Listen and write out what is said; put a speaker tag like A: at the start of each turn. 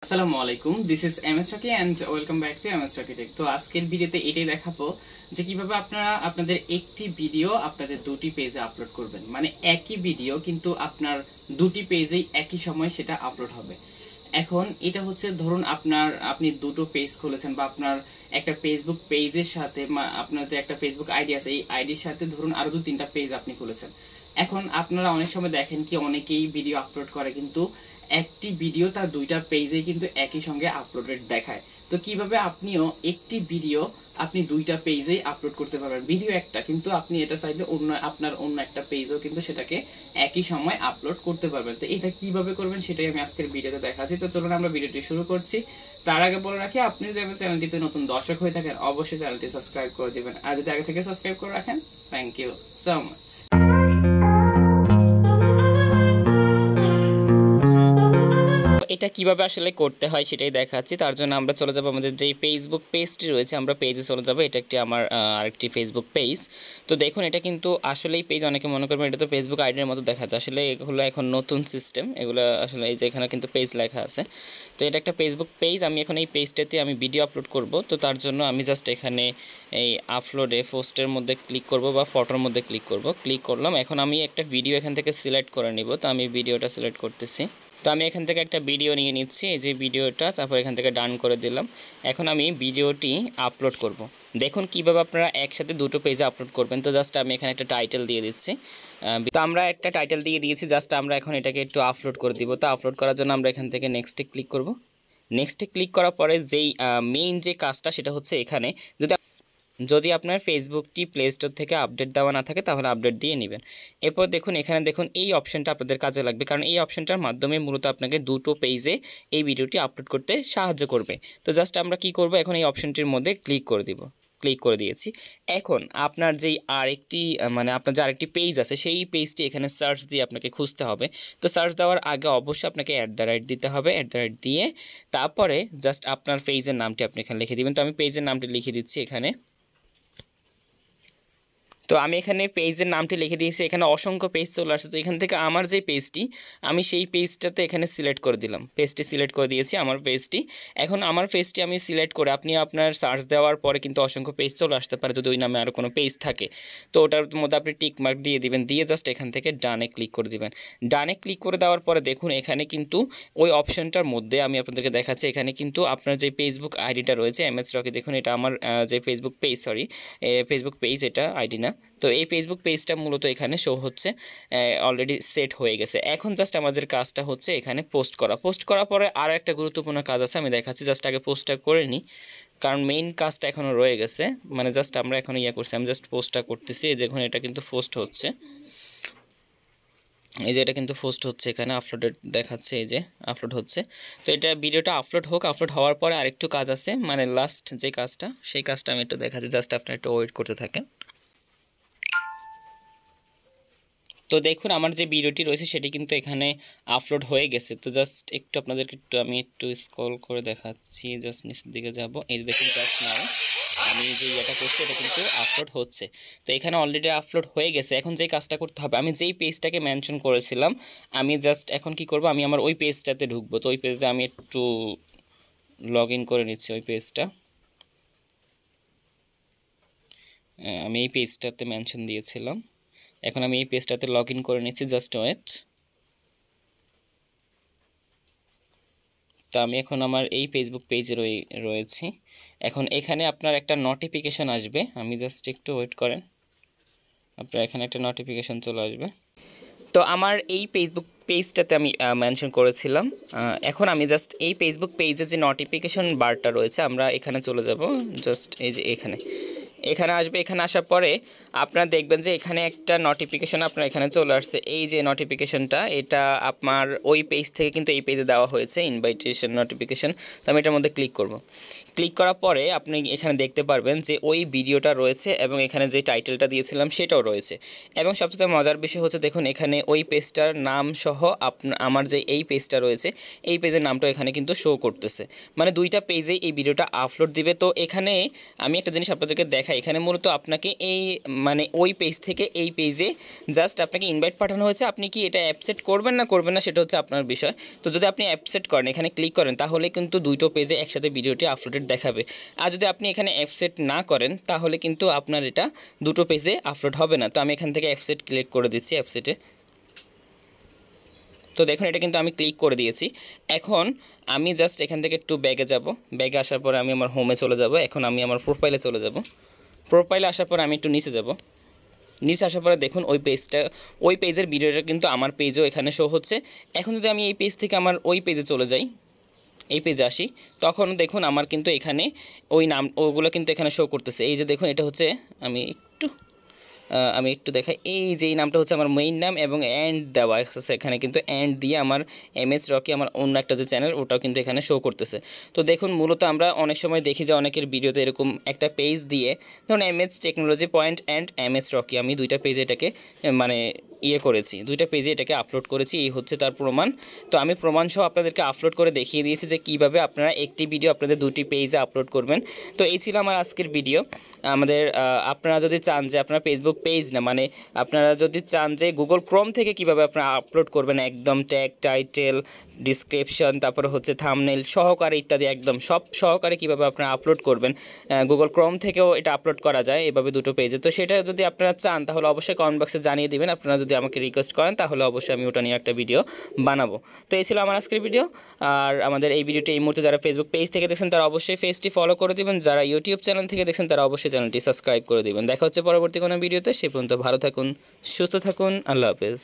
A: আসসালামু আলাইকুম, this is MS Rocky and welcome back to MS Rocky tech. তো আজকের ভিডিওতে এটাই দেখাবো যে কিভাবে আপনারা আপনাদের একটি ভিডিও আপনাদের দুটি পেজে আপলোড করবেন। মানে একই ভিডিও কিন্তু আপনার দুটি পেজেই একই সময় সেটা আপলোড হবে। এখন এটা হচ্ছে ধরুন আপনি দুটো পেজ খুলেছেন বা আপনার একটা ফেসবুক পেজের সাথে আপনার যে একটা ফেসবুক আইডি আছে এই আইডির সাথে ধরুন আরো 2-3টা পেজ আপনি খুলেছেন। এখন আপনারা অনেক সময় দেখেন কি অনেকেই ভিডিও আপলোড করে কিন্তু একটি ভিডিও তার দুইটা পেজে কিন্তু একই সঙ্গে আপলোডেড দেখায়। তো কিভাবে আপনিও একটি ভিডিও আপনি দুইটা পেজেই আপলোড করতে পারবেন, ভিডিও একটা কিন্তু আপনি এটা চাইলে আপনার অন্য একটা পেজেও কিন্তু সেটাকে একই সময় আপলোড করতে পারবেন। তো এটা কিভাবে করবেন সেটাই আমি আজকের ভিডিওতে দেখাচ্ছি। তো চলুন আমরা ভিডিওটি শুরু করছি। তার আগে বলে রাখি, আপনি যদি আমার চ্যানেলটিতে নতুন দর্শক হয়ে থাকেন অবশ্যই চ্যানেলটি সাবস্ক্রাইব করে দিবেন, আর যদি আগে থেকে সাবস্ক্রাইব করে রাখেন থ্যাংক ইউ সো মাচ। এটা কিভাবে আসলে করতে হয় সেটাই দেখাচ্ছি। তার জন্য আমরা চলে যাব আমাদের যে ফেসবুক পেজটি রয়েছে, আমরা পেজে চলে যাব। এটা একটি আমার আরেকটি ফেসবুক পেজ। তো দেখুন এটা কিন্তু আসলেই পেজ, অনেকে মনে করবেন এটা তো ফেসবুক আইডির মতো দেখা যায়, আসলে এগুলো এখন নতুন সিস্টেম। এগুলো আসলে এই যে এখানে কিন্তু পেজ লেখা আছে। তো এটা একটা ফেসবুক পেজ। আমি এখন এই পেজটাতে আমি ভিডিও আপলোড করব। তো তার জন্য আমি জাস্ট এখানে এই আপলোডে পোস্টের মধ্যে ক্লিক করব বা ফটোর মধ্যে ক্লিক করব। ক্লিক করলাম। এখন আমি একটা ভিডিও এখান থেকে সিলেক্ট করে নিব। তো আমি ভিডিওটা সিলেক্ট করতেছি। তো আমি এখান থেকে একটা ভিডিও নিয়ে নিচ্ছি, এই যে ভিডিওটা, তারপর এখান থেকে ডান করে দিলাম। এখন আমি ভিডিওটি আপলোড করব। দেখুন কিভাবে আপনারা একসাথে দুটো পেজে আপলোড করবেন। তো জাস্ট আমি এখানে একটা টাইটেল দিয়ে দিচ্ছি। তো আমরা একটা টাইটেল দিয়ে দিয়েছি, জাস্ট আমরা এখন এটাকে একটু আপলোড করে দিব। তো আপলোড করার জন্য আমরা এখান থেকে নেক্সটে ক্লিক করব। নেক্সটে ক্লিক করার পরে যেই মেইন যে কাজটা সেটা হচ্ছে এখানে যদি আপনার ফেসবুকটি প্লে স্টোর থেকে আপডেট দেওয়া না থাকে তাহলে আপডেট দিয়ে নেবেন। এরপর দেখুন এখানে দেখুন এই অপশনটা আপনাদের কাজে লাগবে, কারণ এই অপশনটার মাধ্যমে মূলত আপনাকে দুটো পেজে এই ভিডিওটি আপলোড করতে সাহায্য করবে। তো জাস্ট আমরা কি করব, এখন এই অপশনটির মধ্যে ক্লিক করে দিব। ক্লিক করে দিয়েছি। এখন আপনার যেই আপনার যে আরেকটি পেজ আছে সেই পেজটি এখানে সার্চ দিয়ে আপনাকে খুঁজতে হবে। তো সার্চ দেওয়ার আগে অবশ্যই আপনাকে @ দিতে হবে। @ দিয়ে তারপরে জাস্ট আপনার পেজের নামটি আপনি এখানে লিখে দিবেন। তো আমি পেজের নামটি লিখে দিচ্ছি এখানে। তো আমি এখানে পেজের নামটি লিখে দিয়েছি। এখানে অসংখ্য পেজ চলে আসছে। তো এখান থেকে আমার যে পেজটি, আমি সেই পেজটাতে এখানে সিলেক্ট করে দিলাম। পেজটি সিলেক্ট করে দিয়েছি আমার পেজটি। এখন আমার পেজটি আমি সিলেক্ট করে আপনি আপনার সার্চ দেওয়ার পরে কিন্তু অসংখ্য পেজ চলে আসতে পারে যদি ওই নামে আরও কোনো পেজ থাকে। তো ওটার মধ্যে আপনি টিক মার্ক দিয়ে দিবেন, দিয়ে জাস্ট এখান থেকে ডানে ক্লিক করে দিবেন। ডানে ক্লিক করে দেওয়ার পরে দেখুন এখানে কিন্তু ওই অপশনটার মধ্যে আমি আপনাদেরকে দেখাচ্ছি, এখানে কিন্তু আপনার যে ফেসবুক আইডিটা রয়েছে এমএস রকি, দেখুন এটা আমার যে ফেসবুক পেজ, এটা আইডি না। তো এই ফেসবুক পেজটা মূলত এখানে শো হচ্ছে, অলরেডি সেট হয়ে গেছে। এখন জাস্ট আমাদের কাজটা হচ্ছে এখানে পোস্ট করার পরে আরও একটা গুরুত্বপূর্ণ কাজ আছে, আমি দেখাচ্ছি। জাস্ট আগে পোস্টটা করে নিই, কারণ মেইন কাজটা এখনও রয়ে গেছে। মানে জাস্ট আমরা এখন করছি, আমি জাস্ট পোস্টটা করতেছি। দেখুন এটা কিন্তু পোস্ট হচ্ছে, এই যে এটা কিন্তু পোস্ট হচ্ছে, এখানে আপলোডেড দেখাচ্ছে, এই যে আপলোড হচ্ছে। তো এটা ভিডিওটা আপলোড হোক। আপলোড হওয়ার পরে আরেকটু কাজ আছে, মানে লাস্ট যে কাজটা, সেই কাজটা আমি একটু দেখাচ্ছি। জাস্ট আপনারা একটু ওয়েট করতে থাকেন। তো দেখুন আমার যে ভিডিওটি রয়েছে সেটি কিন্তু এখানে আপলোড হয়ে গেছে। তো জাস্ট একটু আপনাদেরকে আমি একটু স্ক্রল করে দেখাচ্ছি, জাস্ট নিচের দিকে যাব। এই যে দেখুন জাস্ট নাও আমি যে এটা করছি এটা কিন্তু আপলোড হচ্ছে। তো এখানে অলরেডি আপলোড হয়ে গেছে। এখন যে কাজটা করতে হবে, আমি যেই পেজটাকে মেনশন করেছিলাম, আমি জাস্ট এখন কি করব, আমি আমার ওই পেজটাতে ঢুকবো। তো ওই পেজে আমি একটু লগ ইন করে নিচ্ছি ওই পেজটা। আমি এই পেজটাতে মেনশন দিয়েছিলাম, এখন আমি এই পেজটাতে লগ ইন করে নিচ্ছি। Just wait. তো আমি এখন আমার এই ফেসবুক পেজে রয়েছি। এখন এখানে আপনার একটা নোটিফিকেশন আসবে, আমি জাস্ট একটু ওয়েট করেন, আপনার এখানে একটা নোটিফিকেশন চলে আসবে। তো আমার এই ফেসবুক পেজটাতে আমি মেনশন করেছিলাম। এখন আমি জাস্ট এই ফেসবুক পেজে যে নোটিফিকেশন বারটা রয়েছে, আমরা এখানে চলে যাব। জাস্ট এই যে এখানে আসবে। এখানে আসার পরে আপনারা দেখবেন যে এখানে একটা নোটিফিকেশন আপনার এখানে চলে আসছে। এই যে নোটিফিকেশনটা, এটা আপনার ওই পেজ থেকে কিন্তু এই পেজে দেওয়া হয়েছে, ইনভাইটেশন নোটিফিকেশন। তো আমি এটার মধ্যে ক্লিক করব। ক্লিক করার পরে আপনি এখানে দেখতে পারবেন যে ওই ভিডিওটা রয়েছে এবং এখানে যে টাইটেলটা দিয়েছিলাম সেটাও রয়েছে। এবং সবচেয়ে মজার বিষয় হচ্ছে দেখুন এখানে ওই পেজটার নাম সহ আমার যে এই পেজটা রয়েছে এই পেজের নামটা এখানে কিন্তু শো করতেছে। মানে দুইটা পেজেই এই ভিডিওটা আপলোড দিবে। তো এখানে আমি একটা জিনিস আপনাদেরকে দেখাই, দেখায় এখানে মূলত আপনাকে এই মানে ওই পেজ থেকে এই পেজে জাস্ট আপনাকে ইনভাইট পাঠানো হয়েছে, আপনি কি এটা অ্যাকসেপ্ট করবেন না করবেন না সেটা হচ্ছে আপনার বিষয়। তো যদি আপনি অ্যাকসেপ্ট করেন এখানে ক্লিক করেন তাহলে কিন্তু দুটো পেজে একসাথে ভিডিওটি আপলোডেড দেখাবে। আর যদি আপনি এখানে অ্যাকসেপ্ট না করেন তাহলে কিন্তু আপনার এটা দুটো পেজে আপলোড হবে না। তো আমি এখান থেকে অ্যাকসেপ্ট ক্লিক করে দিচ্ছি অ্যাকসেপ্টে। তো দেখুন এটা কিন্তু আমি ক্লিক করে দিয়েছি। এখন আমি জাস্ট এখান থেকে একটু ব্যাগে যাব, ব্যাগে আসার পরে আমি আমার হোমে চলে যাব। এখন আমি আমার প্রোফাইলে চলে যাব, প্রোফাইলে আসার পরে আমি একটু নিচে যাব, নিচে আসার পরে দেখুন ওই পেজটা, ওই পেজের ভিডিওটা কিন্তু আমার পেজও এখানে শো হচ্ছে। এখন যদি আমি এই পেজ থেকে আমার ওই পেজে চলে যাই, এই পেজে আসি, তখন দেখুন আমার কিন্তু এখানে ওই নাম ওগুলো কিন্তু এখানে শো করতেছে। এই যে দেখুন এটা হচ্ছে, আমি একটু দেখাই, এই যে এই নামটা হচ্ছে আমার মেইন নাম এবং অ্যান্ড দেওয়া আছে এখানে কিন্তু অ্যান্ড দিয়ে আমার এমএস রকি আমার অন্য একটা যে চ্যানেল ওটাও কিন্তু এখানে শো করতেছে। তো দেখুন মূলত আমরা অনেক সময় দেখি যে অনেকের ভিডিওতে এরকম একটা পেজ দিয়ে ধরুন MS technology point and MS Rocky, আমি দুইটা পেজে এটাকে মানে করেছি, দুইটা পেজে এটাকে আপলোড করেছি, এই হচ্ছে তার প্রমাণ। তো আমি প্রমাণ সহ আপনাদেরকে আপলোড করে দেখিয়ে দিয়েছি যে কীভাবে আপনারা একটি ভিডিও আপনাদের দুটি পেজে আপলোড করবেন। তো এই ছিল আমার আজকের ভিডিও। আমাদের আপনারা যদি চান যে আপনার ফেসবুক পেজ না, মানে আপনারা যদি চান যে গুগল ক্রোম থেকে কিভাবে আপনারা আপলোড করবেন একদম ট্যাগ, টাইটেল, ডিসক্রিপশন, তারপরে হচ্ছে থাম্বনেইল সহকারে ইত্যাদি একদম সব সহকারে কিভাবে আপনারা আপলোড করবেন, গুগল ক্রোম থেকেও এটা আপলোড করা যায় এভাবে দুটো পেজে। তো সেটা যদি আপনারা চান তাহলে অবশ্যই কমেন্ট বক্সে জানিয়ে দিবেন। আপনারা যদি আমাকে রিকোয়েস্ট করেন তাহলে অবশ্যই আমি ওটা নিয়ে একটা ভিডিও বানাবো। তো এই ছিল আমার আজকের ভিডিও। আর আমাদের এই ভিডিওটি এই মুহূর্তে যারা ফেসবুক পেজ থেকে দেখছেন তারা অবশ্যই পেজটি ফলো করে দিবেন, যারা ইউটিউব চ্যানেল থেকে দেখছেন তারা অবশ্যই চ্যানেলটি সাবস্ক্রাইব করে দিবেন। দেখা হচ্ছে পরবর্তী কোনো ভিডিওতে, সে পর্যন্ত ভালো থাকুন, সুস্থ থাকুন, আল্লাহ হাফেজ।